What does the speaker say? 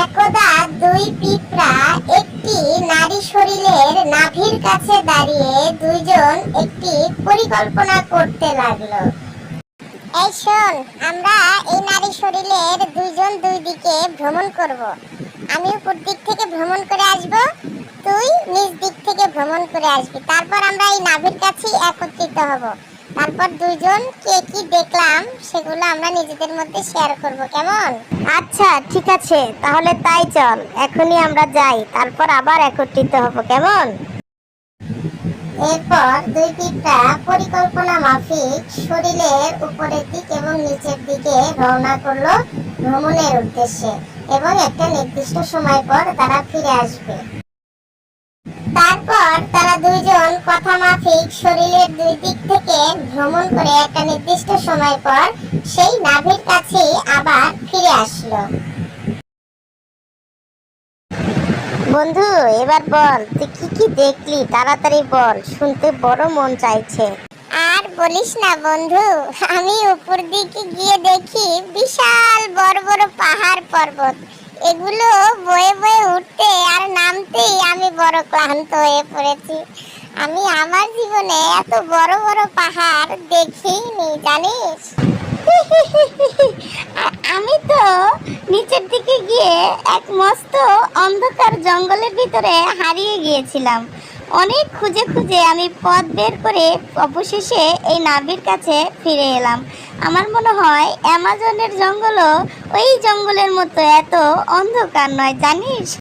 একদা দুই পিঁপড়া একটি নারী শরীরের নাভির কাছে দাঁড়িয়ে দুইজন একটি পরিকল্পনা করতে লাগলো। এই শোন, আমরা এই নারী শরীরের দুইজন দুই দিকে ভ্রমণ করব। আমি উপর দিক থেকে ভ্রমণ করে আসব, তুই নিচ দিক থেকে ভ্রমণ করে আসবি। তারপর আমরা এই নাভির কাছেই একত্রিত হব। তারপর দুইজন কে কি দেখলাম সেগুলো আমরা নিজেদের মধ্যে শেয়ার করব, কেমন? আচ্ছা ঠিক আছে, তাহলে তাই চল, এখনই আমরা যাই, তারপর আবার একত্রিত হব, কেমন? এরপর দুই পিঁপড়া পরিকল্পনা মাফিক শরীরের উপরের দিক এবং নিচের দিকে রওনা করলো ভ্রমণের উদ্দেশ্যে, এবং একটা নির্দিষ্ট সময় পর তারা ফিরে আসবে। তারপর তারা দুইজন কথা মাফিক শরীরের দুই দিক থেকে ভ্রমণ করে একটা নির্দিষ্ট সময় পর সেই নাভির কাছে আবার ফিরে আসলো। বন্ধু, এবার বল তুই কি কি দেখলি, তাড়াতাড়ি বল, শুনতে বড় মন চাইছে। আর বলিস না বন্ধু, আমি উপর দিকে গিয়ে দেখি বিশাল বড় বড় পাহাড় পর্বত। এগুলো বয়ে বয়ে উঠতে আর নামতেই আমি বড় ক্লান্ত হয়ে পড়েছি। আমি আমার জীবনে এত বড় বড় পাহাড় দেখিনি, জানিস? আমি তো নিচের দিকে গিয়ে এক মস্ত অন্ধকার জঙ্গলের ভিতরে হারিয়ে গিয়েছিলাম। অনেক খুঁজে খুঁজে আমি পথ বের করে অবশেষে এই নাভির কাছে ফিরে এলাম। আমার মনে হয় অ্যামাজনের জঙ্গলও ওই জঙ্গলের মতো এত অন্ধকার নয়, জানিস?